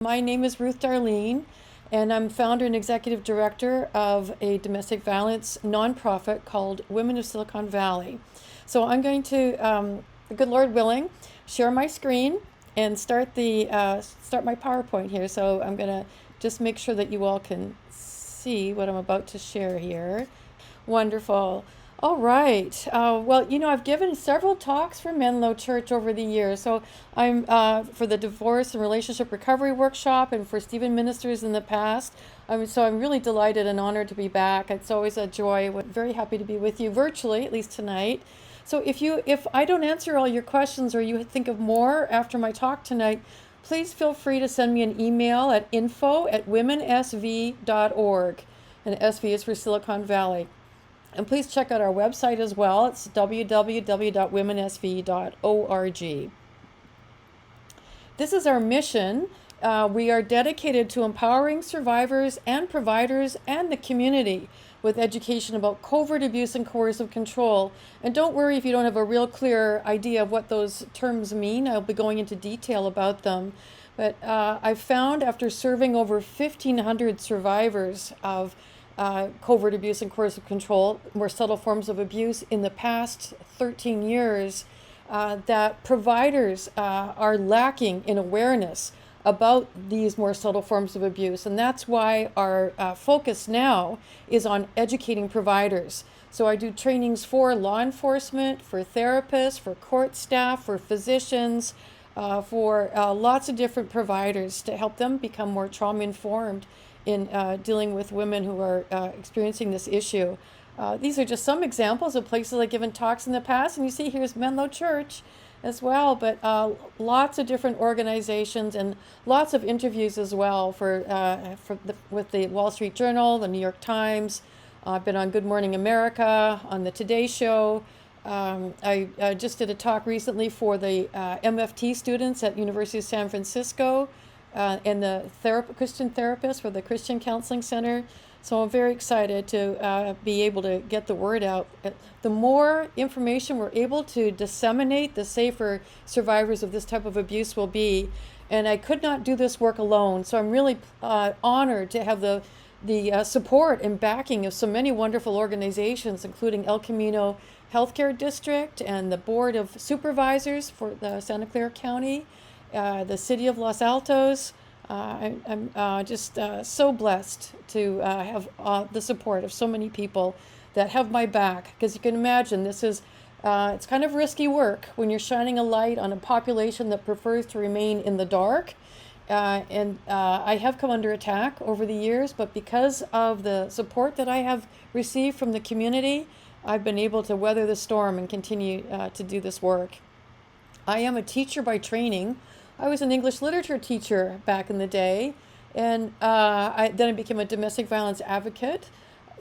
My name is Ruth Darlene, and I'm founder and executive director of a domestic violence nonprofit called Women of Silicon Valley. So I'm going to, good Lord willing, share my screen and start my PowerPoint here. So I'm going to just make sure that you all can see what I'm about to share here. Wonderful. All right. Well, I've given several talks for Menlo Church over the years. So I'm for the Divorce and Relationship Recovery Workshop and for Stephen Ministers in the past. I'm really delighted and honored to be back. It's always a joy. Very happy to be with you virtually, at least tonight. So if I don't answer all your questions or you think of more after my talk tonight, please feel free to send me an email at info@womensv.org. And SV is for Silicon Valley. And please check out our website as well. It's www.womensv.org. This is our mission. We are dedicated to empowering survivors and providers and the community with education about covert abuse and coercive control. And don't worry if you don't have a real clear idea of what those terms mean. I'll be going into detail about them. But I've found after serving over 1,500 survivors of covert abuse and coercive control, more subtle forms of abuse in the past 13 years, that providers are lacking in awareness about these more subtle forms of abuse. And that's why our focus now is on educating providers. So I do trainings for law enforcement, for therapists, for court staff, for physicians, for lots of different providers to help them become more trauma-informed in dealing with women who are experiencing this issue. These are just some examples of places I've given talks in the past, and you see here's Menlo Church as well, but lots of different organizations and lots of interviews as well with the Wall Street Journal, the New York Times. I've been on Good Morning America, on the Today Show. I just did a talk recently for the MFT students at University of San Francisco. And the Christian therapist for the Christian Counseling Center. So I'm very excited to be able to get the word out. The more information we're able to disseminate, the safer survivors of this type of abuse will be. And I could not do this work alone. So I'm really honored to have the support and backing of so many wonderful organizations, including El Camino Healthcare District and the Board of Supervisors for the Santa Clara County, the City of Los Altos. I'm just so blessed to have the support of so many people that have my back, because you can imagine this is it's kind of risky work when you're shining a light on a population that prefers to remain in the dark. And I have come under attack over the years, but because of the support that I have received from the community, I've been able to weather the storm and continue to do this work. I am a teacher by training. I was an English literature teacher back in the day, and then I became a domestic violence advocate.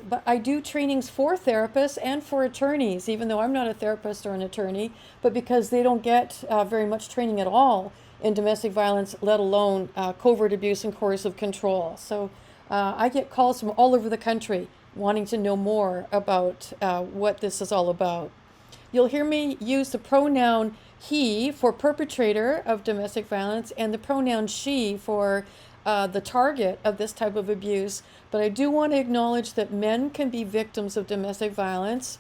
But I do trainings for therapists and for attorneys, even though I'm not a therapist or an attorney, but because they don't get very much training at all in domestic violence, let alone covert abuse and coercive control. So I get calls from all over the country wanting to know more about what this is all about. You'll hear me use the pronoun he for perpetrator of domestic violence and the pronoun she for the target of this type of abuse. But I do want to acknowledge that men can be victims of domestic violence,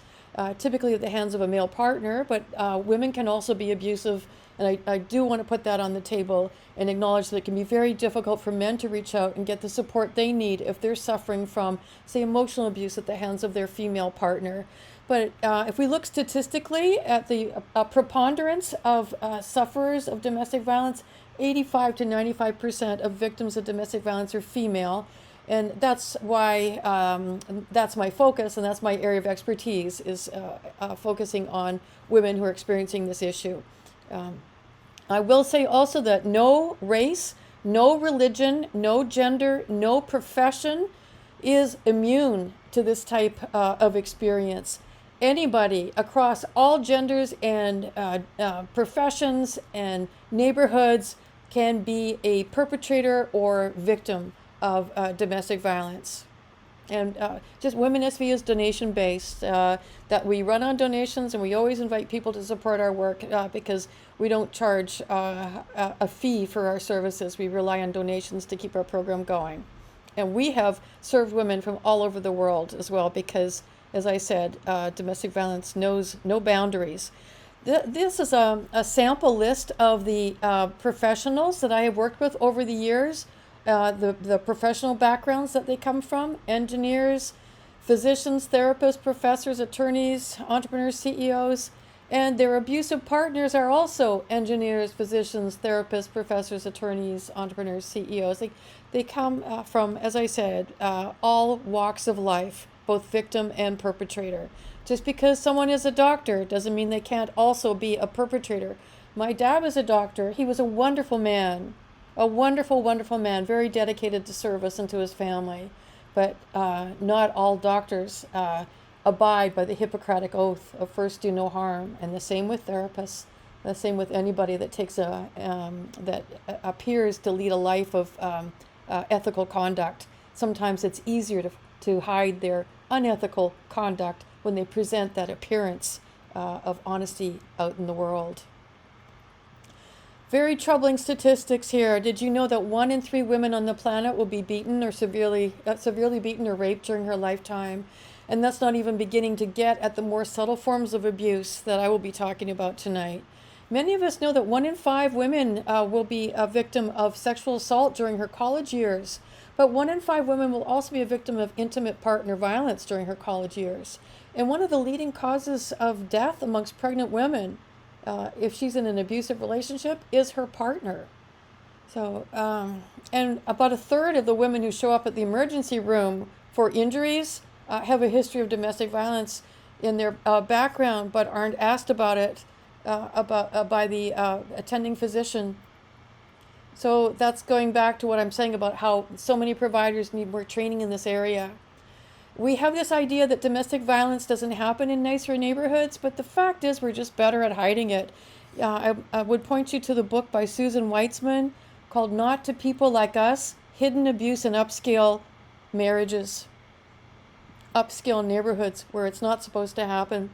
typically at the hands of a male partner, but women can also be abusive. And I do want to put that on the table and acknowledge that it can be very difficult for men to reach out and get the support they need if they're suffering from, say, emotional abuse at the hands of their female partner. But if we look statistically at the preponderance of sufferers of domestic violence, 85 to 95% of victims of domestic violence are female. And that's why that's my focus, and that's my area of expertise, is focusing on women who are experiencing this issue. I will say also that no race, no religion, no gender, no profession is immune to this type of experience. Anybody across all genders and professions and neighborhoods can be a perpetrator or victim of domestic violence. And just WomenSV is donation based, that we run on donations, and we always invite people to support our work because we don't charge a fee for our services. We rely on donations to keep our program going. And we have served women from all over the world as well because, as I said, domestic violence knows no boundaries. This is a sample list of the professionals that I have worked with over the years, the professional backgrounds that they come from: engineers, physicians, therapists, professors, attorneys, entrepreneurs, CEOs, and their abusive partners are also engineers, physicians, therapists, professors, attorneys, entrepreneurs, CEOs. They come from, as I said, all walks of life, both victim and perpetrator. Just because someone is a doctor doesn't mean they can't also be a perpetrator. My dad was a doctor. He was a wonderful man, a wonderful, wonderful man, very dedicated to service and to his family. But not all doctors abide by the Hippocratic Oath of first do no harm, and the same with therapists, the same with anybody that takes that appears to lead a life of ethical conduct. Sometimes it's easier to hide their unethical conduct when they present that appearance of honesty out in the world. Very troubling statistics here. Did you know that 1 in 3 women on the planet will be beaten or severely beaten or raped during her lifetime? And that's not even beginning to get at the more subtle forms of abuse that I will be talking about tonight. Many of us know that 1 in 5 women will be a victim of sexual assault during her college years. But 1 in 5 women will also be a victim of intimate partner violence during her college years. And one of the leading causes of death amongst pregnant women, if she's in an abusive relationship, is her partner. So, and about 1/3 of the women who show up at the emergency room for injuries have a history of domestic violence in their background, but aren't asked about it by the attending physician. So that's going back to what I'm saying about how so many providers need more training in this area. We have this idea that domestic violence doesn't happen in nicer neighborhoods, but the fact is we're just better at hiding it. I would point you to the book by Susan Weitzman called Not to People Like Us, Hidden Abuse in Upscale Marriages, upscale neighborhoods where it's not supposed to happen.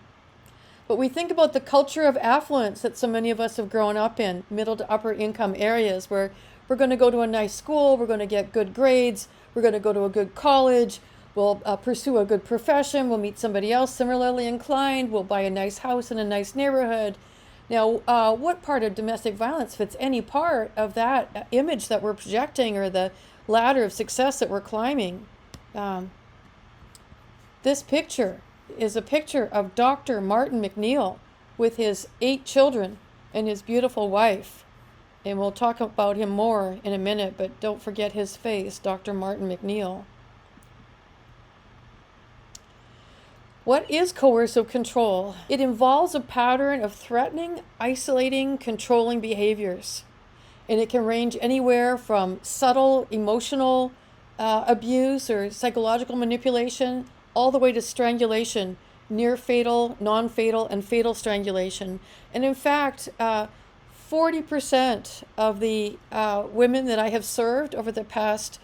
But we think about the culture of affluence that so many of us have grown up in, middle to upper income areas, where we're going to go to a nice school, we're going to get good grades, we're going to go to a good college, we'll pursue a good profession, we'll meet somebody else similarly inclined, we'll buy a nice house in a nice neighborhood. Now, what part of domestic violence fits any part of that image that we're projecting or the ladder of success that we're climbing? This picture is a picture of Dr. Martin McNeil with his 8 children and his beautiful wife. And we'll talk about him more in a minute, but don't forget his face, Dr. Martin McNeil. What is coercive control? It involves a pattern of threatening, isolating, controlling behaviors. And it can range anywhere from subtle emotional abuse or psychological manipulation all the way to strangulation, near fatal, non-fatal, and fatal strangulation. And in fact, 40% of the women that I have served over the past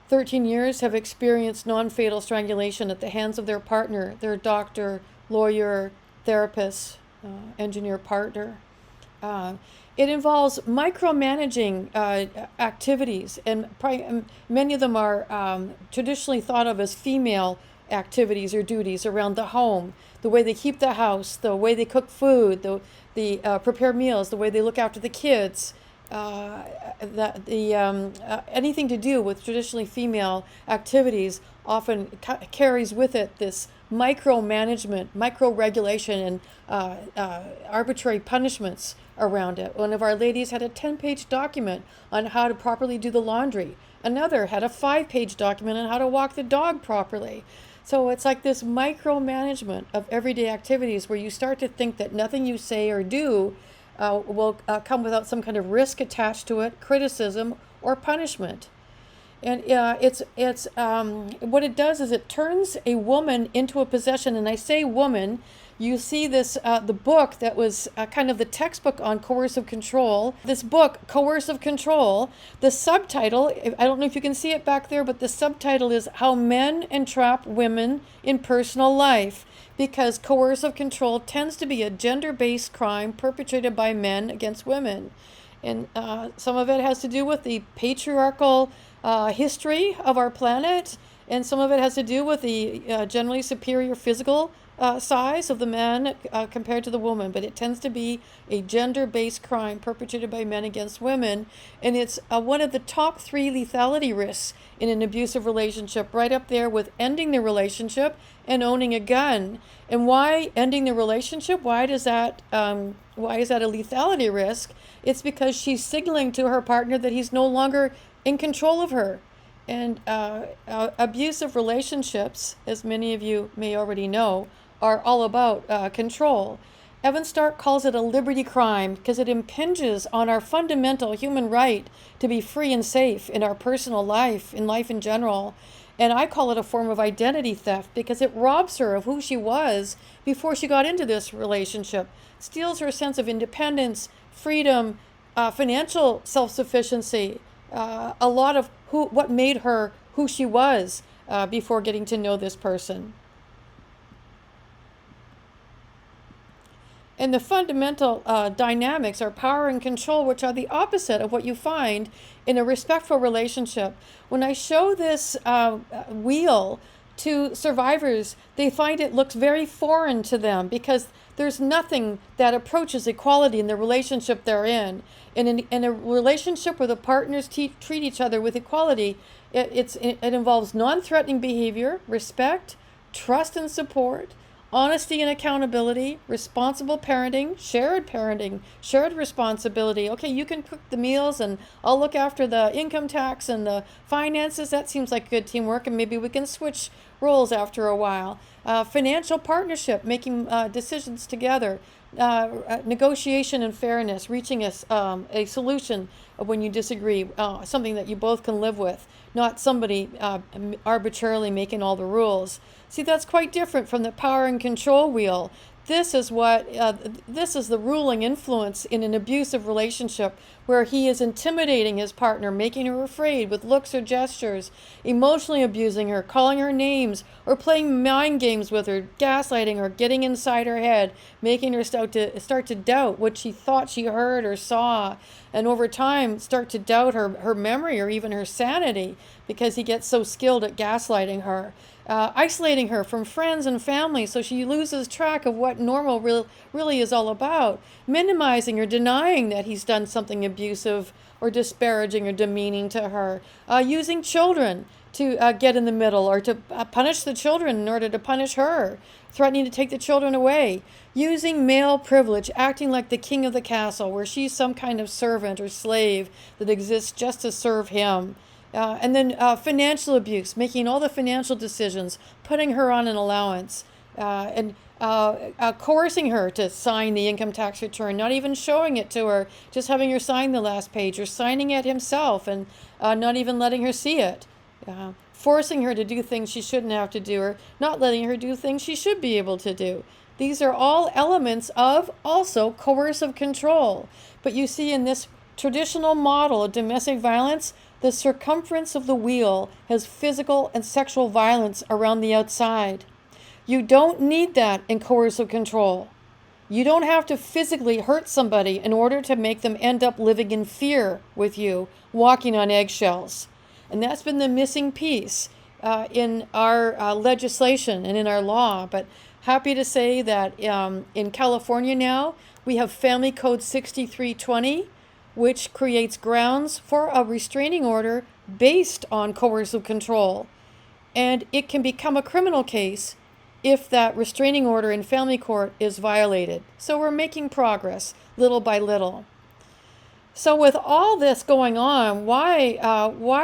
13 years have experienced non-fatal strangulation at the hands of their partner, their doctor, lawyer, therapist, engineer partner. It involves micromanaging activities, and many of them are traditionally thought of as female activities or duties around the home, the way they keep the house, the way they cook food, the prepare meals, the way they look after the kids, anything to do with traditionally female activities often carries with it this micromanagement, micro-regulation, and arbitrary punishments around it. One of our ladies had a 10-page document on how to properly do the laundry. Another had a 5-page document on how to walk the dog properly. So it's like this micromanagement of everyday activities where you start to think that nothing you say or do will come without some kind of risk attached to it, criticism, or punishment. And it's what it does is it turns a woman into a possession. And I say woman, you see this the book that was kind of the textbook on coercive control. This book, Coercive Control, the subtitle, I don't know if you can see it back there, but the subtitle is How Men Entrap Women in Personal Life, because coercive control tends to be a gender-based crime perpetrated by men against women. And some of it has to do with the patriarchal history of our planet, and some of it has to do with the generally superior physical size of the man compared to the woman. But it tends to be a gender-based crime perpetrated by men against women, and it's one of the top 3 lethality risks in an abusive relationship, right up there with ending the relationship and owning a gun. And why ending the relationship? Why is that a lethality risk? It's because she's signaling to her partner that he's no longer in control of her. And abusive relationships, as many of you may already know, are all about control. Evan Stark calls it a liberty crime because it impinges on our fundamental human right to be free and safe in our personal life, in life in general. And I call it a form of identity theft because it robs her of who she was before she got into this relationship, steals her sense of independence, freedom, financial self-sufficiency, a lot of what made her who she was before getting to know this person. And the fundamental dynamics are power and control, which are the opposite of what you find in a respectful relationship. When I show this wheel to survivors, they find it looks very foreign to them because there's nothing that approaches equality in the relationship they're in. And in a relationship where the partners treat each other with equality, it involves non-threatening behavior, respect, trust and support, honesty and accountability, responsible parenting, shared responsibility. Okay, you can cook the meals and I'll look after the income tax and the finances. That seems like good teamwork, and maybe we can switch roles after a while. Financial partnership, making decisions together. Negotiation and fairness, reaching a solution when you disagree, something that you both can live with, not somebody arbitrarily making all the rules. See, that's quite different from the power and control wheel. This is the ruling influence in an abusive relationship where he is intimidating his partner, making her afraid with looks or gestures, emotionally abusing her, calling her names, or playing mind games with her, gaslighting her, getting inside her head, making her start to doubt what she thought she heard or saw, and over time start to doubt her memory or even her sanity because he gets so skilled at gaslighting her. Isolating her from friends and family so she loses track of what normal really is all about, minimizing or denying that he's done something abusive or disparaging or demeaning to her, using children to get in the middle or to punish the children in order to punish her, threatening to take the children away, using male privilege, acting like the king of the castle where she's some kind of servant or slave that exists just to serve him. And then financial abuse, making all the financial decisions, putting her on an allowance, and coercing her to sign the income tax return, not even showing it to her, just having her sign the last page or signing it himself and not even letting her see it. Forcing her to do things she shouldn't have to do or not letting her do things she should be able to do. These are all elements of also coercive control. But you see in this traditional model of domestic violence, the circumference of the wheel has physical and sexual violence around the outside. You don't need that in coercive control. You don't have to physically hurt somebody in order to make them end up living in fear with you, walking on eggshells. And that's been the missing piece in our legislation and in our law. But happy to say that in California now, we have Family Code 6320, which creates grounds for a restraining order based on coercive control. And it can become a criminal case if that restraining order in family court is violated. So we're making progress little by little. So with all this going on, why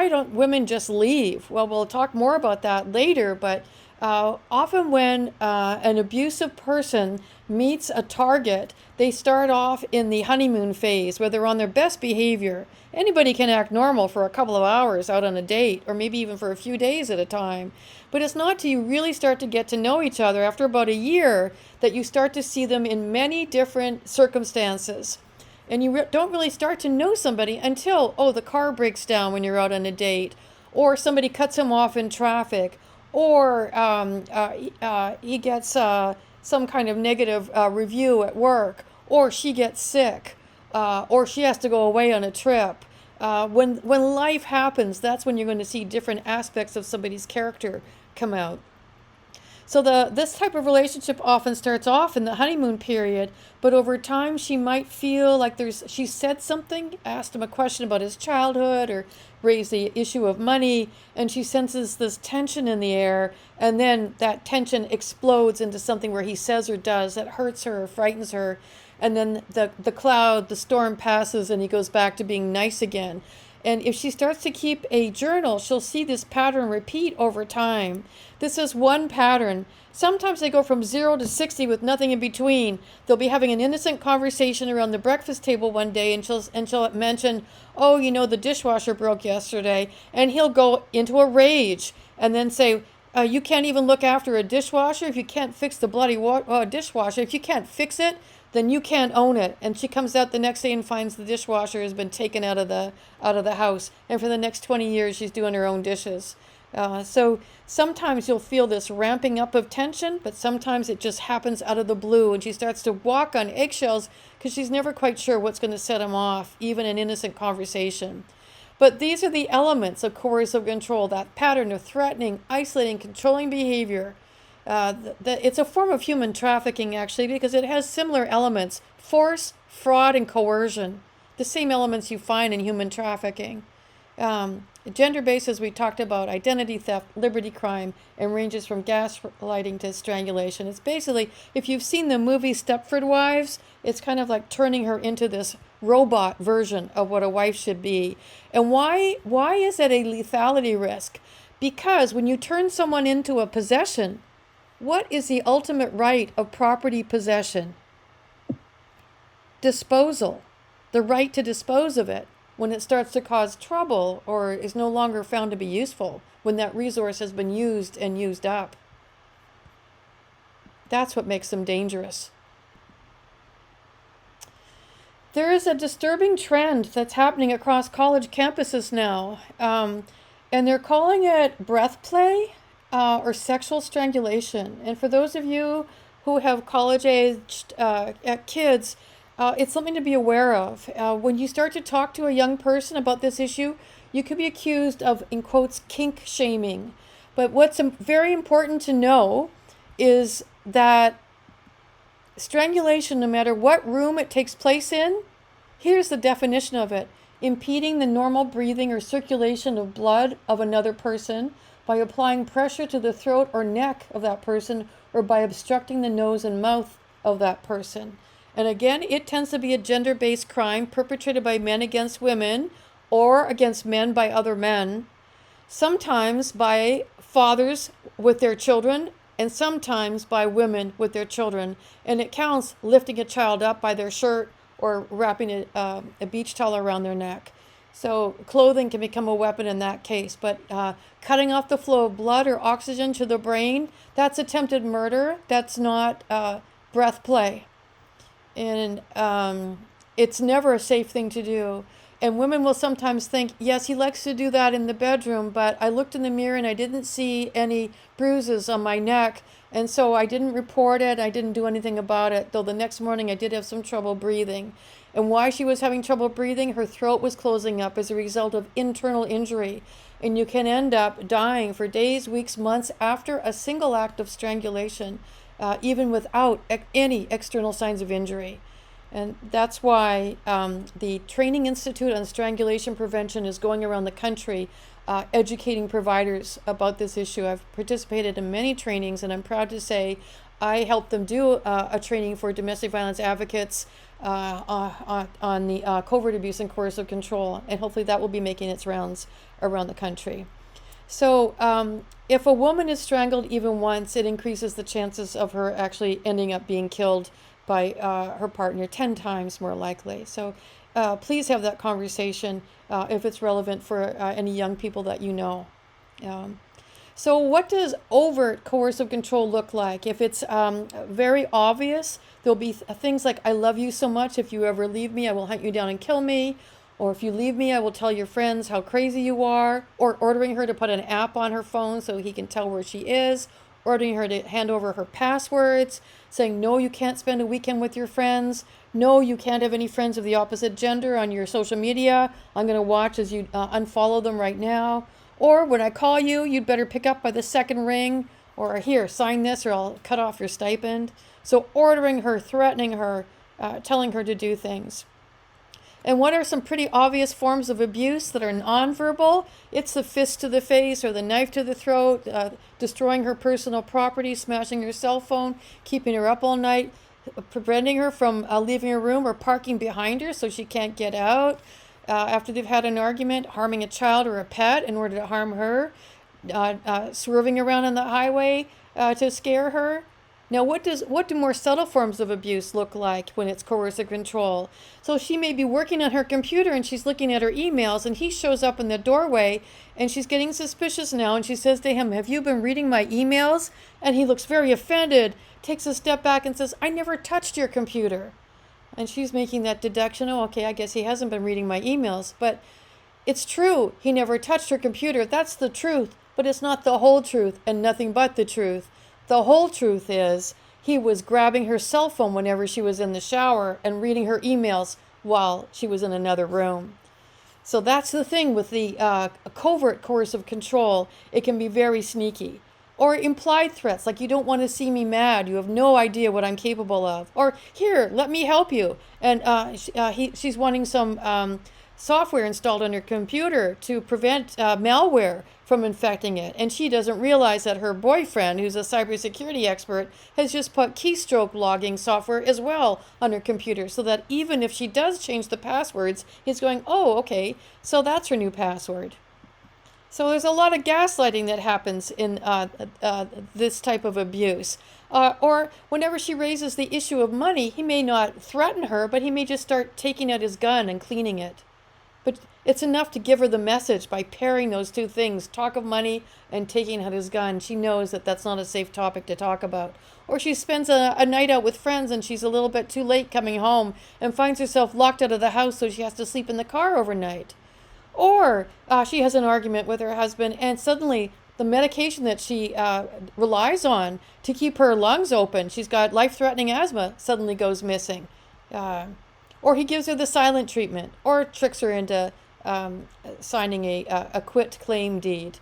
don't women just leave? Well, we'll talk more about that later, but Often when an abusive person meets a target, they start off in the honeymoon phase where they're on their best behavior. Anybody can act normal for a couple of hours out on a date, or maybe even for a few days at a time. But it's not till you really start to get to know each other after about a year that you start to see them in many different circumstances. And you don't really start to know somebody until, oh, the car breaks down when you're out on a date, or somebody cuts him off in traffic, or he gets some kind of negative review at work, or she gets sick, or she has to go away on a trip. When life happens, that's when you're going to see different aspects of somebody's character come out. So this type of relationship often starts off in the honeymoon period, but over time she might feel like she said something, asked him a question about his childhood, or raised the issue of money, and she senses this tension in the air, and then that tension explodes into something where he says or does that hurts her or frightens her, and then the storm passes, and he goes back to being nice again. And if she starts to keep a journal, she'll see this pattern repeat over time. This is one pattern. Sometimes they go from 0 to 60 with nothing in between. They'll be having an innocent conversation around the breakfast table one day, and she'll mention, oh, the dishwasher broke yesterday. And he'll go into a rage and then say, you can't even look after a dishwasher if you can't fix the bloody dishwasher. If you can't fix it, then you can't own it. And she comes out the next day and finds the dishwasher has been taken out of the house. And for the next 20 years, she's doing her own dishes. So sometimes you'll feel this ramping up of tension, but sometimes it just happens out of the blue, and she starts to walk on eggshells because she's never quite sure what's going to set him off, even an innocent conversation. But these are the elements of coercive control, that pattern of threatening, isolating, controlling behavior. It's a form of human trafficking, actually, because it has similar elements: force, fraud, and coercion. The same elements you find in human trafficking. Gender-based, as we talked about, identity theft, liberty crime, and ranges from gaslighting to strangulation. It's basically, if you've seen the movie Stepford Wives, it's kind of like turning her into this robot version of what a wife should be. And why is it a lethality risk? Because when you turn someone into a possession, what is the ultimate right of property possession? Disposal. The right to dispose of it when it starts to cause trouble or is no longer found to be useful, when that resource has been used and used up. That's what makes them dangerous. There is a disturbing trend that's happening across college campuses now, and they're calling it breath play or sexual strangulation. And for those of you who have college-aged kids, it's something to be aware of. When you start to talk to a young person about this issue, you could be accused of, in quotes, kink shaming. But what's very important to know is that strangulation, no matter what room it takes place in, here's the definition of it: impeding the normal breathing or circulation of blood of another person by applying pressure to the throat or neck of that person, or by obstructing the nose and mouth of that person. And again, it tends to be a gender-based crime perpetrated by men against women or against men by other men, sometimes by fathers with their children and sometimes by women with their children. And it counts lifting a child up by their shirt or wrapping a beach towel around their neck. So clothing can become a weapon in that case. But cutting off the flow of blood or oxygen to the brain, that's attempted murder. That's not breath play. And it's never a safe thing to do. And women will sometimes think, yes, he likes to do that in the bedroom, but I looked in the mirror and I didn't see any bruises on my neck, and so I didn't report it. I didn't do anything about it, though the next morning I did have some trouble breathing. And why she was having trouble breathing? Her throat was closing up as a result of internal injury. And you can end up dying for days, weeks, months after a single act of strangulation, even without any external signs of injury. And that's why the Training Institute on Strangulation Prevention is going around the country educating providers about this issue. I've participated in many trainings, and I'm proud to say I helped them do a training for domestic violence advocates on the covert abuse and coercive control, and hopefully that will be making its rounds around the country. So if a woman is strangled even once, it increases the chances of her actually ending up being killed by her partner 10 times more likely. So please have that conversation if it's relevant for any young people that you know. So what does overt coercive control look like? If it's very obvious, there'll be things like, I love you so much, if you ever leave me, I will hunt you down and kill me. Or if you leave me, I will tell your friends how crazy you are. Or ordering her to put an app on her phone so he can tell where she is. Ordering her to hand over her passwords. Saying, no, you can't spend a weekend with your friends. No, you can't have any friends of the opposite gender on your social media. I'm going to watch as you unfollow them right now. Or when I call you, you'd better pick up by the second ring. Or here, sign this or I'll cut off your stipend. So ordering her, threatening her, telling her to do things. And what are some pretty obvious forms of abuse that are nonverbal? It's the fist to the face or the knife to the throat, destroying her personal property, smashing her cell phone, keeping her up all night, preventing her from leaving her room or parking behind her so she can't get out. After they've had an argument, harming a child or a pet in order to harm her, swerving around on the highway to scare her. Now, what do more subtle forms of abuse look like when it's coercive control? So she may be working on her computer and she's looking at her emails and he shows up in the doorway and she's getting suspicious now and she says to him, have you been reading my emails? And he looks very offended, takes a step back and says, I never touched your computer. And she's making that deduction, oh, okay, I guess he hasn't been reading my emails. But it's true, he never touched her computer. That's the truth, but it's not the whole truth and nothing but the truth. The whole truth is he was grabbing her cell phone whenever she was in the shower and reading her emails while she was in another room. So that's the thing with the covert coercive control. It can be very sneaky. Or implied threats, like you don't want to see me mad. You have no idea what I'm capable of. Or here, let me help you. And she's wanting some software installed on her computer to prevent malware from infecting it. And she doesn't realize that her boyfriend, who's a cybersecurity expert, has just put keystroke logging software as well on her computer so that even if she does change the passwords, he's going, oh, okay, so that's her new password. So there's a lot of gaslighting that happens in this type of abuse. Or whenever she raises the issue of money, he may not threaten her, but he may just start taking out his gun and cleaning it. But it's enough to give her the message by pairing those two things, talk of money and taking out his gun. She knows that that's not a safe topic to talk about. Or she spends a night out with friends and she's a little bit too late coming home and finds herself locked out of the house so she has to sleep in the car overnight. Or she has an argument with her husband and suddenly the medication that she relies on to keep her lungs open, she's got life-threatening asthma, suddenly goes missing. Or he gives her the silent treatment or tricks her into signing a quit claim deed.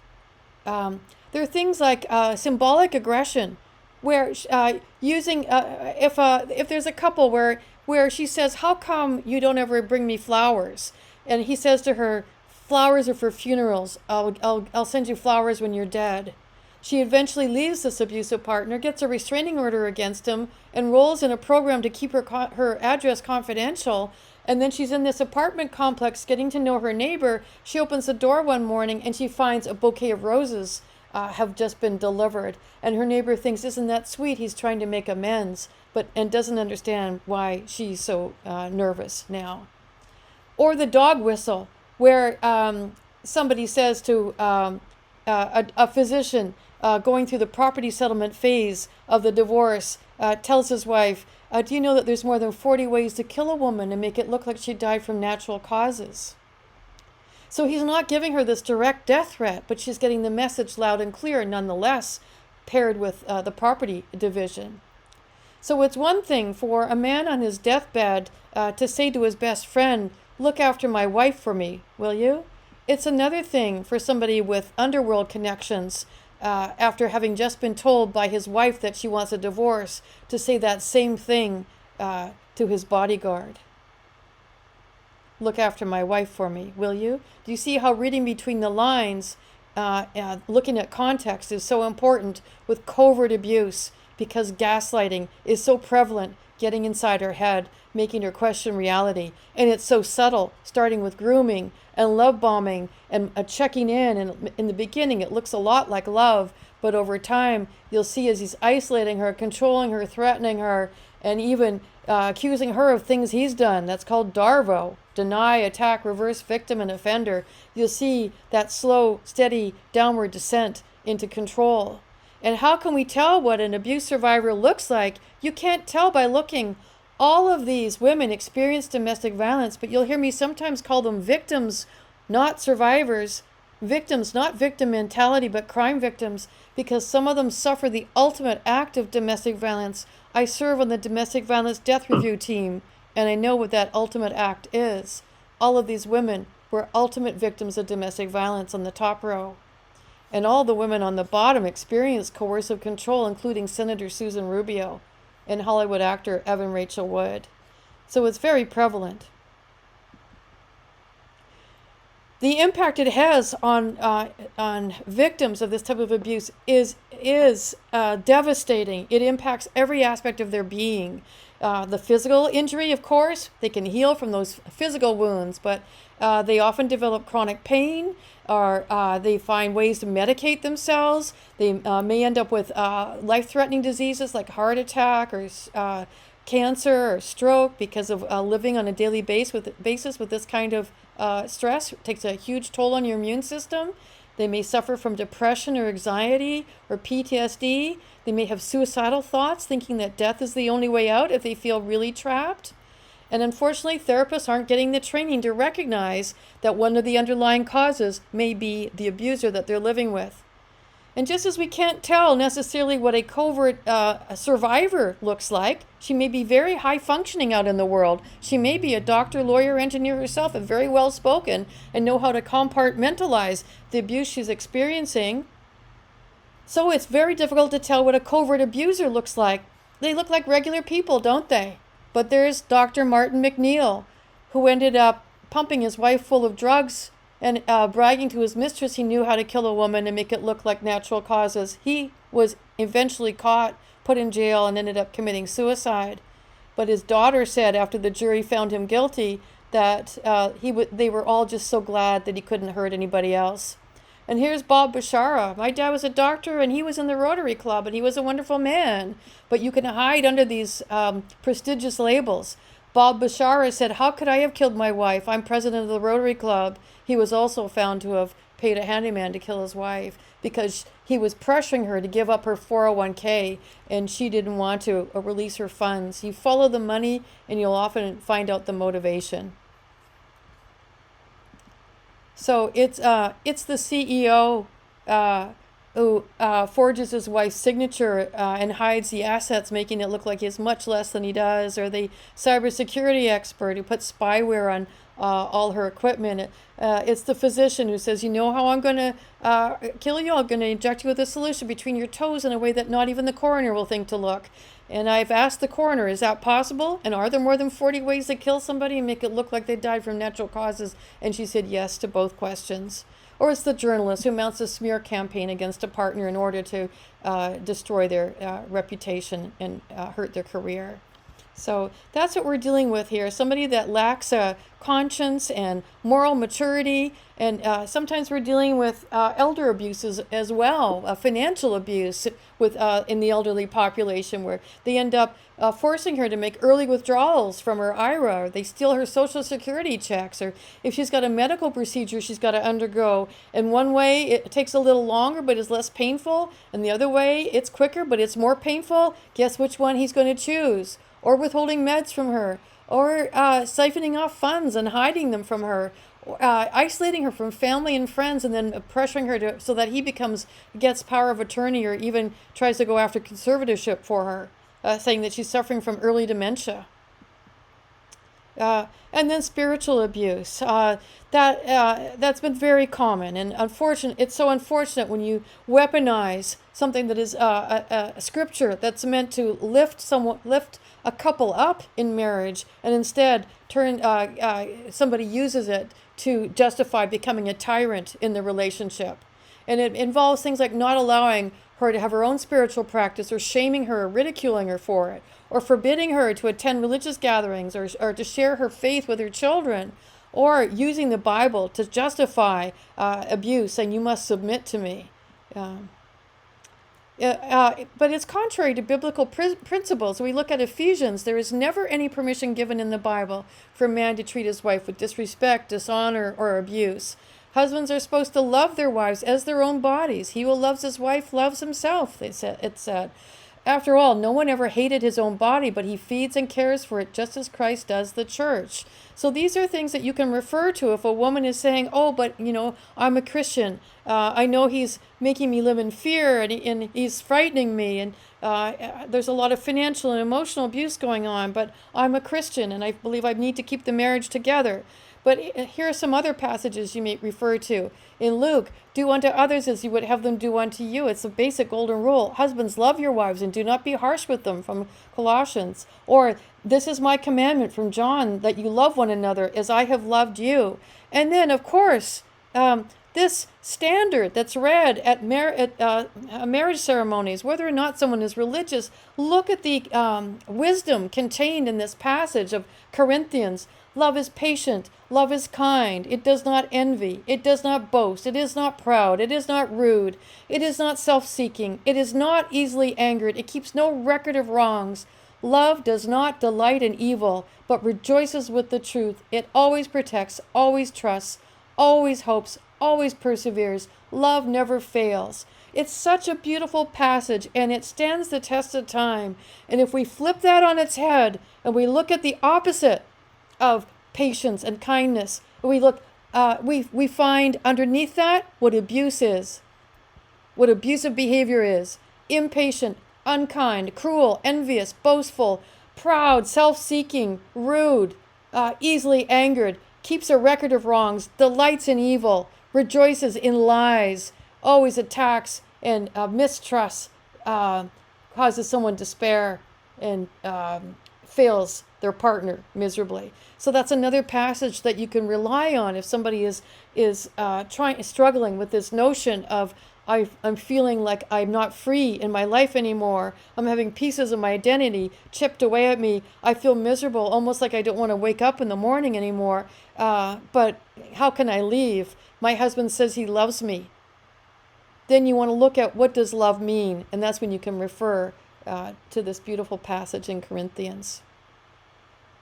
There are things like symbolic aggression where using, if there's a couple where she says, how come you don't ever bring me flowers? And he says to her, flowers are for funerals. I'll send you flowers when you're dead. She eventually leaves this abusive partner, gets a restraining order against him, enrolls in a program to keep her address confidential, and then she's in this apartment complex getting to know her neighbor. She opens the door one morning and she finds a bouquet of roses have just been delivered. And her neighbor thinks, isn't that sweet? He's trying to make amends, and doesn't understand why she's so nervous now. Or the dog whistle, where somebody says to a physician going through the property settlement phase of the divorce, tells his wife, do you know that there's more than 40 ways to kill a woman and make it look like she died from natural causes? So he's not giving her this direct death threat, but she's getting the message loud and clear nonetheless, paired with the property division. So it's one thing for a man on his deathbed to say to his best friend, look after my wife for me, will you? It's another thing for somebody with underworld connections after having just been told by his wife that she wants a divorce to say that same thing to his bodyguard. Look after my wife for me, will you? Do you see how reading between the lines, looking at context is so important with covert abuse because gaslighting is so prevalent getting inside her head, making her question reality. And it's so subtle, starting with grooming and love bombing and checking in. And in the beginning, it looks a lot like love, but over time, you'll see as he's isolating her, controlling her, threatening her, and even accusing her of things he's done. That's called DARVO, deny, attack, reverse, victim, and offender. You'll see that slow, steady downward descent into control. And how can we tell what an abuse survivor looks like? You can't tell by looking. All of these women experience domestic violence, but you'll hear me sometimes call them victims, not survivors. Victims, not victim mentality, but crime victims, because some of them suffer the ultimate act of domestic violence. I serve on the domestic violence death review team, and I know what that ultimate act is. All of these women were ultimate victims of domestic violence on the top row. And all the women on the bottom experienced coercive control, including Senator Susan Rubio and Hollywood actor Evan Rachel Wood. So it's very prevalent. The impact it has on victims of this type of abuse is devastating. It impacts every aspect of their being. The physical injury, of course, they can heal from those physical wounds, but they often develop chronic pain, or they find ways to medicate themselves. They may end up with life-threatening diseases like heart attack or cancer or stroke because of living on a daily basis with this kind of stress. It takes a huge toll on your immune system. They may suffer from depression or anxiety or PTSD. They may have suicidal thoughts, thinking that death is the only way out if they feel really trapped. And unfortunately, therapists aren't getting the training to recognize that one of the underlying causes may be the abuser that they're living with. And just as we can't tell necessarily what a covert survivor looks like, she may be very high functioning out in the world. She may be a doctor, lawyer, engineer herself, and very well spoken, and know how to compartmentalize the abuse she's experiencing. So it's very difficult to tell what a covert abuser looks like. They look like regular people, don't they? But there's Dr. Martin McNeil, who ended up pumping his wife full of drugs and bragging to his mistress he knew how to kill a woman and make it look like natural causes. He was eventually caught, put in jail, and ended up committing suicide. But his daughter said after the jury found him guilty that they were all just so glad that he couldn't hurt anybody else. And here's Bob Bashara. My dad was a doctor, and he was in the Rotary Club, and he was a wonderful man. But you can hide under these prestigious labels. Bob Bashara said, "How could I have killed my wife? I'm president of the Rotary Club." He was also found to have paid a handyman to kill his wife because he was pressuring her to give up her 401k, and she didn't want to release her funds. You follow the money, and you'll often find out the motivation. So it's the CEO who forges his wife's signature and hides the assets, making it look like he has much less than he does, or the cybersecurity expert who puts spyware on all her equipment. It's the physician who says, "You know how I'm going to kill you? I'm going to inject you with a solution between your toes in a way that not even the coroner will think to look." And I've asked the coroner, "Is that possible? And are there more than 40 ways to kill somebody and make it look like they died from natural causes?" And she said yes to both questions. Or it's the journalist who mounts a smear campaign against a partner in order to destroy their reputation and hurt their career. So that's what we're dealing with here. Somebody that lacks a conscience and moral maturity. And sometimes we're dealing with elder abuses as well, financial abuse with in the elderly population, where they end up forcing her to make early withdrawals from her IRA, or they steal her Social Security checks, or if she's got a medical procedure she's got to undergo. In one way, it takes a little longer but is less painful, and the other way, it's quicker but it's more painful. Guess which one he's going to choose? Or withholding meds from her, or siphoning off funds and hiding them from her, isolating her from family and friends, and then pressuring her so that he gets power of attorney, or even tries to go after conservatorship for her, saying that she's suffering from early dementia. And then spiritual abuse. That's been very common, and unfortunate. It's so unfortunate when you weaponize something that is a scripture that's meant to lift a couple up in marriage, and instead somebody uses it to justify becoming a tyrant in the relationship. And it involves things like not allowing her to have her own spiritual practice, or shaming her or ridiculing her for it, or forbidding her to attend religious gatherings, or to share her faith with her children, or using the Bible to justify abuse, saying you must submit to me. But it's contrary to biblical principles. We look at Ephesians. There is never any permission given in the Bible for a man to treat his wife with disrespect, dishonor, or abuse. Husbands are supposed to love their wives as their own bodies. He who loves his wife loves himself, it said. After all, no one ever hated his own body, but he feeds and cares for it just as Christ does the church. So these are things that you can refer to if a woman is saying, oh, but, I'm a Christian. I know he's making me live in fear, and he's frightening me, and there's a lot of financial and emotional abuse going on, but I'm a Christian, and I believe I need to keep the marriage together. But here are some other passages you may refer to. In Luke, do unto others as you would have them do unto you. It's a basic golden rule. Husbands, love your wives and do not be harsh with them, from Colossians. Or, this is my commandment, from John, that you love one another as I have loved you. And then, of course, this standard that's read at marriage ceremonies, whether or not someone is religious, look at the wisdom contained in this passage of Corinthians. Love is patient. Love is kind. It does not envy. It does not boast. It is not proud. It is not rude. It is not self-seeking. It is not easily angered. It keeps no record of wrongs. Love does not delight in evil, but rejoices with the truth. It always protects, always trusts, always hopes, always perseveres. Love never fails. It's such a beautiful passage, and it stands the test of time. And if we flip that on its head and we look at the opposite of patience and kindness, we find underneath that what abuse is, what abusive behavior is: impatient, unkind, cruel, envious, boastful, proud, self-seeking, rude, easily angered, keeps a record of wrongs, delights in evil, rejoices in lies, always attacks and mistrusts, causes someone despair, and fails their partner miserably. So that's another passage that you can rely on if somebody is struggling with this notion of, I'm feeling like I'm not free in my life anymore. I'm having pieces of my identity chipped away at me. I feel miserable, almost like I don't want to wake up in the morning anymore. But how can I leave? My husband says he loves me. Then you want to look at, what does love mean? And that's when you can refer to this beautiful passage in Corinthians.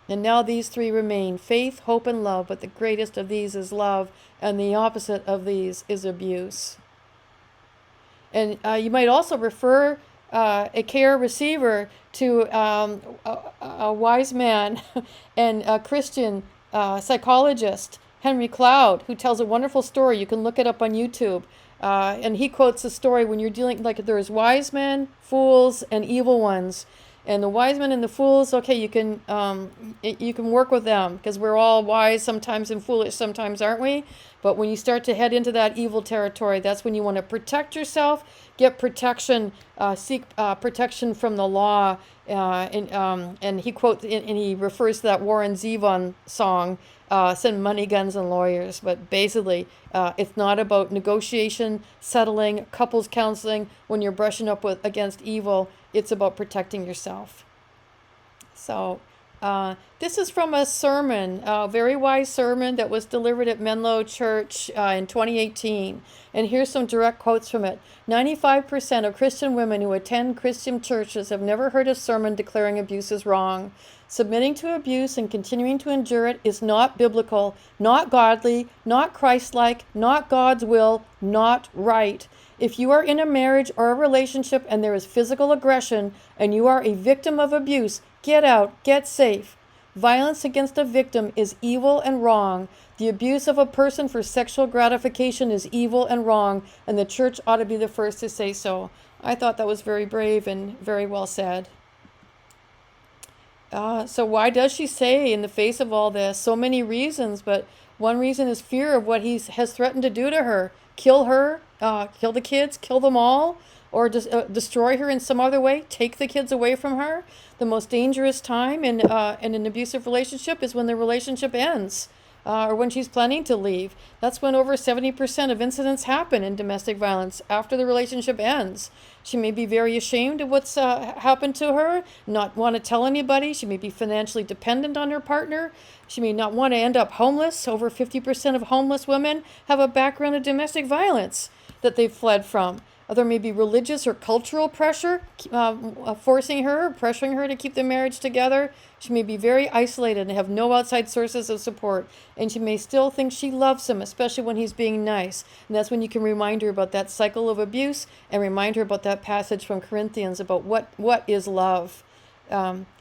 And now these three remain: faith, hope, and love, but the greatest of these is love, and the opposite of these is abuse. And you might also refer a care receiver to a wise man and a Christian psychologist, Henry Cloud, who tells a wonderful story. You can look it up on YouTube. And he quotes the story when you're dealing, like, there's wise men, fools, and evil ones. And the wise men and the fools, okay, you can work with them, because we're all wise sometimes and foolish sometimes, aren't we? But when you start to head into that evil territory, that's when you want to protect yourself, get protection, seek protection from the law. And he quotes, and he refers to that Warren Zevon song, send money, guns, and lawyers. But basically, it's not about negotiation, settling, couples counseling when you're brushing up against evil. It's about protecting yourself. So this is from a sermon, a very wise sermon that was delivered at Menlo Church in 2018. And here's some direct quotes from it. 95% of Christian women who attend Christian churches have never heard a sermon declaring abuse is wrong. Submitting to abuse and continuing to endure it is not biblical, not godly, not Christ-like, not God's will, not right. If you are in a marriage or a relationship and there is physical aggression and you are a victim of abuse, get out, get safe. Violence against a victim is evil and wrong. The abuse of a person for sexual gratification is evil and wrong, and the church ought to be the first to say so. I thought that was very brave and very well said. So why does she say, in the face of all this? So many reasons, but one reason is fear of what he has threatened to do to her. Kill her, kill the kids, kill them all, or destroy her in some other way, take the kids away from her. The most dangerous time in an abusive relationship is when the relationship ends. or when she's planning to leave. That's when over 70% of incidents happen in domestic violence after the relationship ends. She may be very ashamed of what's happened to her, not want to tell anybody. She may be financially dependent on her partner. She may not want to end up homeless. Over 50% of homeless women have a background of domestic violence that they've fled from. There may be religious or cultural pressure forcing her, or pressuring her to keep the marriage together. She may be very isolated and have no outside sources of support. And she may still think she loves him, especially when he's being nice. And that's when you can remind her about that cycle of abuse and remind her about that passage from Corinthians about what is love.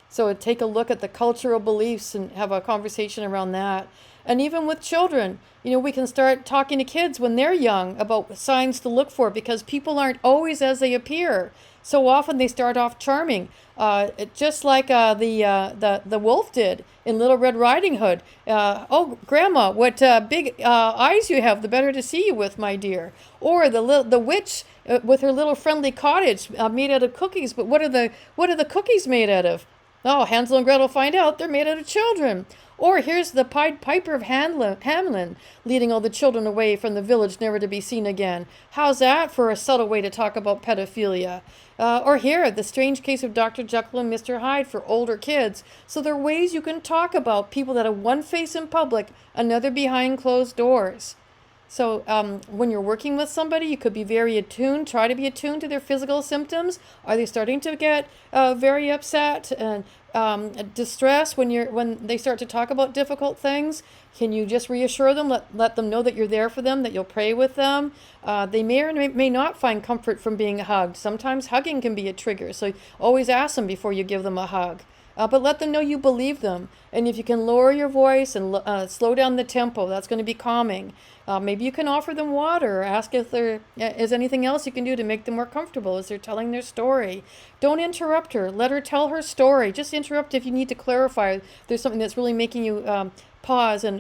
So take a look at the cultural beliefs and have a conversation around that. And even with children, we can start talking to kids when they're young about signs to look for, because people aren't always as they appear. So often they start off charming, just like the wolf did in Little Red Riding Hood. Oh, Grandma, what big eyes you have! The better to see you with, my dear. Or the witch with her little friendly cottage made out of cookies. But what are the cookies made out of? Oh, Hansel and Gretel find out they're made out of children. Or here's the Pied Piper of Hamelin leading all the children away from the village, never to be seen again. How's that for a subtle way to talk about pedophilia? Or here, the strange case of Dr. Jekyll and Mr. Hyde for older kids. So there are ways you can talk about people that have one face in public, another behind closed doors. So when you're working with somebody, you could be very attuned, try to be attuned to their physical symptoms. Are they starting to get very upset and distressed when they start to talk about difficult things? Can you just reassure them, let them know that you're there for them, that you'll pray with them? They may or may not find comfort from being hugged. Sometimes hugging can be a trigger, so always ask them before you give them a hug. But let them know you believe them. And if you can lower your voice and slow down the tempo, that's going to be calming. Maybe you can offer them water or ask if there is anything else you can do to make them more comfortable as they're telling their story. Don't interrupt her. Let her tell her story. Just interrupt if you need to clarify. If there's something that's really making you pause and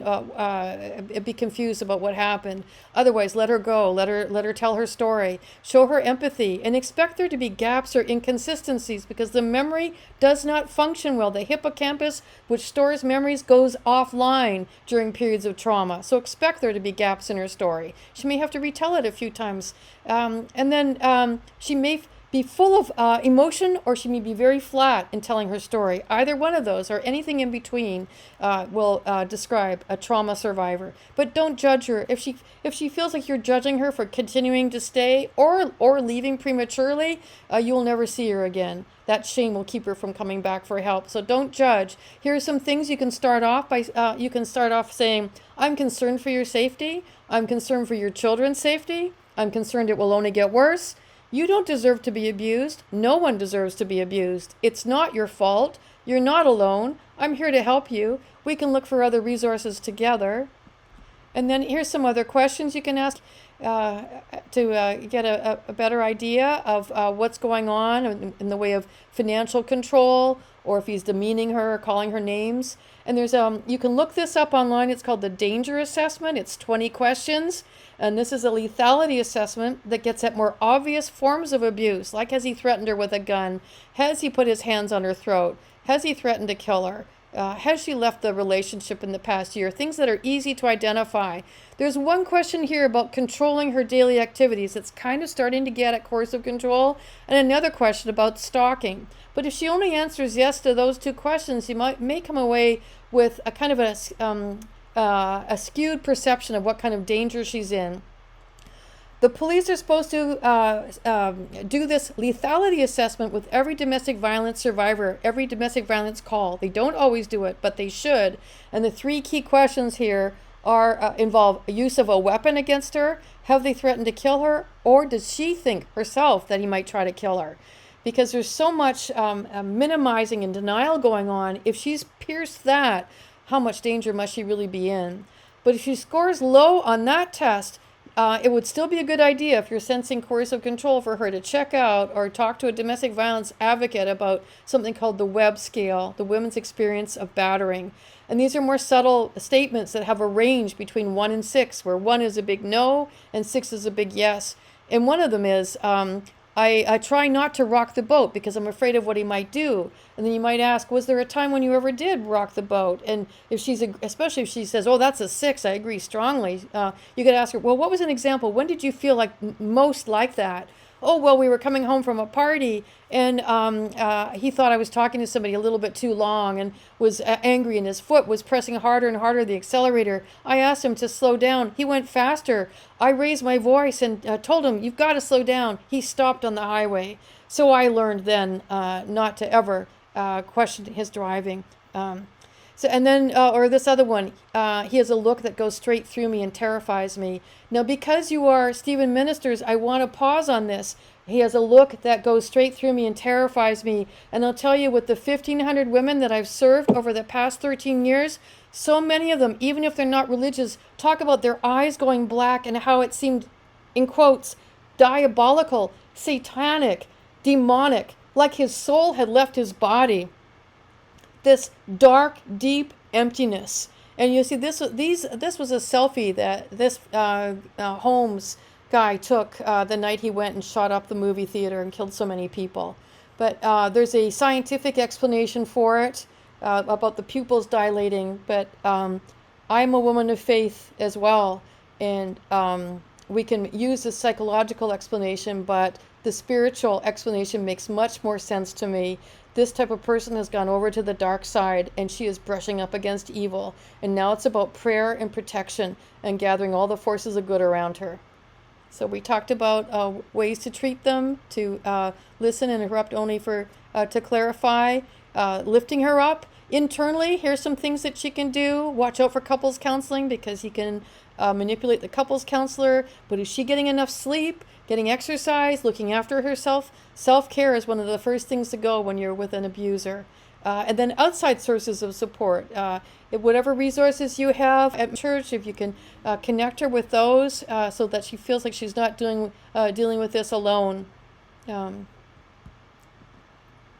be confused about what happened. Otherwise, let her go. Let her tell her story. Show her empathy and expect there to be gaps or inconsistencies, because the memory does not function well. The hippocampus, which stores memories, goes offline during periods of trauma. So expect there to be gaps in her story. She may have to retell it a few times. And then she may be full of emotion, or she may be very flat in telling her story. Either one of those or anything in between will describe a trauma survivor. But don't judge her. If she feels like you're judging her for continuing to stay or leaving prematurely, you will never see her again. That shame will keep her from coming back for help. So don't judge. Here are some things you can start off by. You can start off saying, "I'm concerned for your safety. I'm concerned for your children's safety. I'm concerned it will only get worse. You don't deserve to be abused. No one deserves to be abused. It's not your fault. You're not alone. I'm here to help you. We can look for other resources together." And then here's some other questions you can ask to get a better idea of what's going on in the way of financial control, or if he's demeaning her or calling her names. And there's you can look this up online. It's called the Danger Assessment. It's 20 questions. And this is a lethality assessment that gets at more obvious forms of abuse, like has he threatened her with a gun? Has he put his hands on her throat? Has he threatened to kill her? Has she left the relationship in the past year? Things that are easy to identify. There's one question here about controlling her daily activities. It's kind of starting to get at coercive control. And another question about stalking. But if she only answers yes to those two questions, she may come away with a kind of a skewed perception of what kind of danger she's in. The police are supposed to do this lethality assessment with every domestic violence survivor, every domestic violence call. They don't always do it, but they should. And the three key questions here are involve use of a weapon against her, have they threatened to kill her, or does she think herself that he might try to kill her? Because there's so much minimizing and denial going on. If she's pierced that, how much danger must she really be in? But if she scores low on that test, it would still be a good idea, if you're sensing coercive control, for her to check out or talk to a domestic violence advocate about something called the Webb scale, the Women's Experience of Battering. And these are more subtle statements that have a range between 1 and 6, where 1 is a big no and 6 is a big yes. And one of them is, I I try not to rock the boat because I'm afraid of what he might do. And then you might ask, was there a time when you ever did rock the boat? And if especially if she says, oh, that's a 6, I agree strongly. You could ask her, well, what was an example? When did you feel like most like that? Oh, well, we were coming home from a party, and he thought I was talking to somebody a little bit too long and was angry, and his foot was pressing harder and harder the accelerator. I asked him to slow down. He went faster. I raised my voice and told him, you've got to slow down. He stopped on the highway. So I learned then not to ever question his driving. And then, or this other one, he has a look that goes straight through me and terrifies me. Now, because you are Stephen Ministers, I want to pause on this. He has a look that goes straight through me and terrifies me. And I'll tell you, with the 1,500 women that I've served over the past 13 years, so many of them, even if they're not religious, talk about their eyes going black and how it seemed, in quotes, diabolical, satanic, demonic, like his soul had left his body. This dark, deep emptiness. And you see, this was a selfie that this Holmes guy took the night he went and shot up the movie theater and killed so many people. But there's a scientific explanation for it about the pupils dilating. But I'm a woman of faith as well, and we can use the psychological explanation, but the spiritual explanation makes much more sense to me. This type of person has gone over to the dark side, and she is brushing up against evil. And now it's about prayer and protection and gathering all the forces of good around her. So we talked about ways to treat them, to listen and interrupt only to clarify, lifting her up. Internally, here's some things that she can do. Watch out for couples counseling, because he can manipulate the couples counselor. But is she getting enough sleep? Getting exercise, looking after herself? Self-care is one of the first things to go when you're with an abuser. And then outside sources of support. Whatever resources you have at church, if you can connect her with those so that she feels like she's not dealing with this alone. And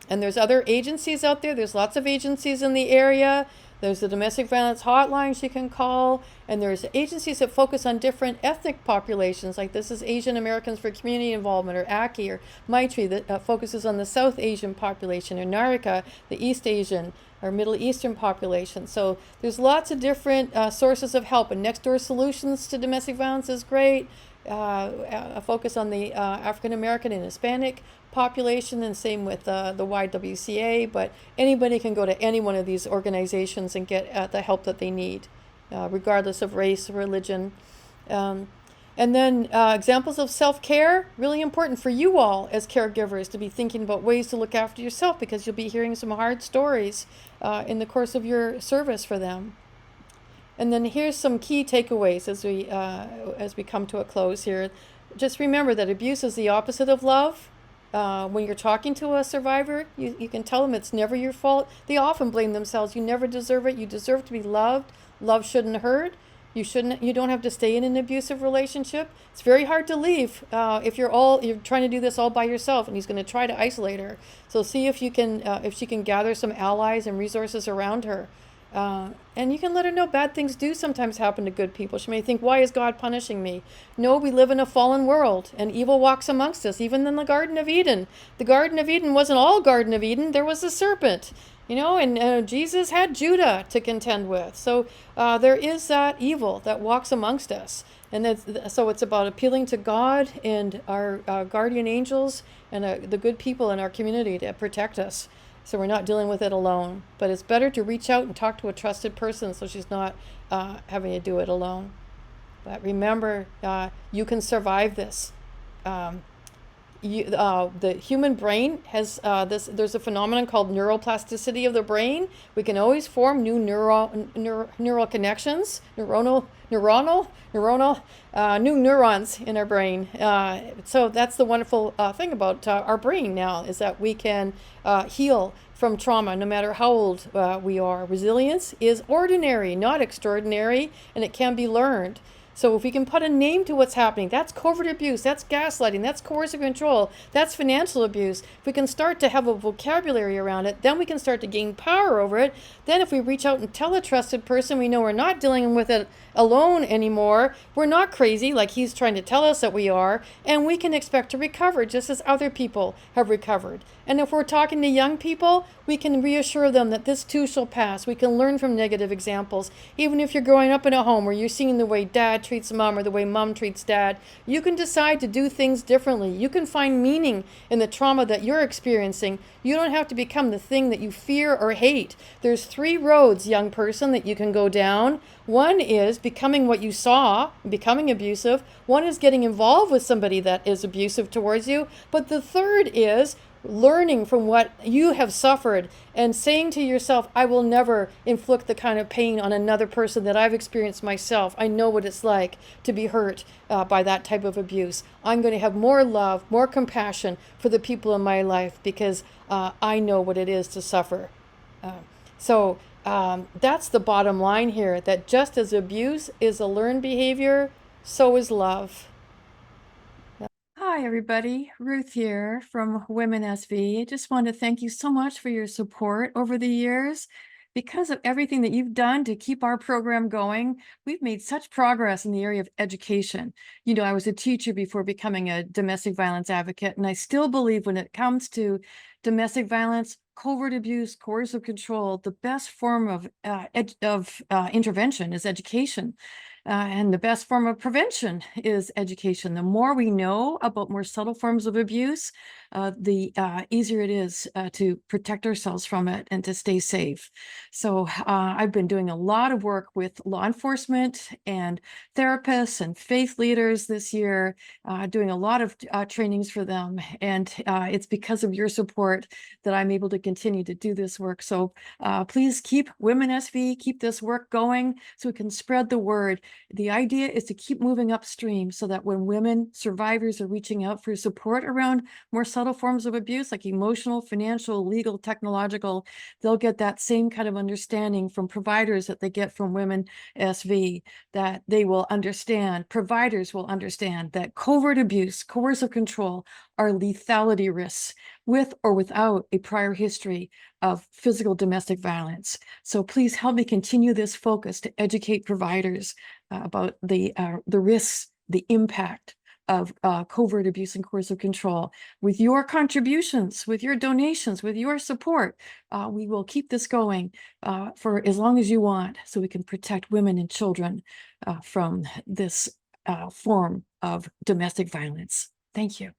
there's other agencies out there. There's lots of agencies in the area. There's the domestic violence hotline she can call. And there's agencies that focus on different ethnic populations, like this is Asian Americans for Community Involvement, or ACI, or Maitri, that focuses on the South Asian population, or NARICA, the East Asian or Middle Eastern population. So there's lots of different sources of help. And Next Door Solutions to Domestic Violence is great. A focus on the African American and Hispanic population, and same with the YWCA. But anybody can go to any one of these organizations and get the help that they need, regardless of race or religion. And then examples of self-care, really important for you all as caregivers to be thinking about ways to look after yourself, because you'll be hearing some hard stories in the course of your service for them. And then here's some key takeaways as we come to a close here. Just remember that abuse is the opposite of love. When you're talking to a survivor, you can tell them it's never your fault. They often blame themselves. You never deserve it. You deserve to be loved. Love shouldn't hurt. You don't have to stay in an abusive relationship. It's very hard to leave if you're trying to do this all by yourself, and he's going to try to isolate her. So see if she can gather some allies and resources around her. And you can let her know bad things do sometimes happen to good people. She may think, why is God punishing me? No, we live in a fallen world, and evil walks amongst us, even in the Garden of Eden. The Garden of Eden wasn't all Garden of Eden. There was a serpent, and Jesus had Judah to contend with. So there is that evil that walks amongst us. And so it's about appealing to God and our guardian angels and the good people in our community to protect us, so we're not dealing with it alone. But it's better to reach out and talk to a trusted person so she's not having to do it alone. But remember, you can survive this. The human brain has there's a phenomenon called neuroplasticity of the brain. We can always form new neural connections, new neurons in our brain. So that's the wonderful thing about our brain now, is that we can heal from trauma no matter how old we are. Resilience is ordinary, not extraordinary, and it can be learned. So if we can put a name to what's happening, that's covert abuse, that's gaslighting, that's coercive control, that's financial abuse. If we can start to have a vocabulary around it, then we can start to gain power over it. Then if we reach out and tell a trusted person, we know we're not dealing with it alone anymore. We're not crazy like he's trying to tell us that we are, and we can expect to recover just as other people have recovered. And if we're talking to young people, we can reassure them that this too shall pass. We can learn from negative examples. Even if you're growing up in a home where you're seeing the way dad treats mom or the way mom treats dad, you can decide to do things differently. You can find meaning in the trauma that you're experiencing. You don't have to become the thing that you fear or hate. There's 3 roads, young person, that you can go down. One is becoming what you saw, becoming abusive. One is getting involved with somebody that is abusive towards you. But the third is learning from what you have suffered and saying to yourself, I will never inflict the kind of pain on another person that I've experienced myself. I know what it's like to be hurt by that type of abuse. I'm going to have more love, more compassion for the people in my life because I know what it is to suffer. So that's the bottom line here, that just as abuse is a learned behavior, so is love. Hi, everybody. Ruth here from WomenSV. I just want to thank you so much for your support over the years. Because of everything that you've done to keep our program going, we've made such progress in the area of education. You know, I was a teacher before becoming a domestic violence advocate, and I still believe when it comes to domestic violence, covert abuse, coercive control, the best form of intervention is education. And the best form of prevention is education. The more we know about more subtle forms of abuse, the easier it is to protect ourselves from it and to stay safe. So I've been doing a lot of work with law enforcement and therapists and faith leaders this year, doing a lot of trainings for them. And it's because of your support that I'm able to continue to do this work. So please keep WomenSV, keep this work going so we can spread the word. The idea is to keep moving upstream so that when women survivors are reaching out for support around more subtle forms of abuse, like emotional, financial, legal, technological, they'll get that same kind of understanding from providers that they get from WomenSV, that they will understand, providers will understand that covert abuse, coercive control are lethality risks with or without a prior history of physical domestic violence. So please help me continue this focus to educate providers about the risks, the impact of covert abuse and coercive control. With your contributions, with your donations, with your support, we will keep this going for as long as you want so we can protect women and children from this form of domestic violence. Thank you.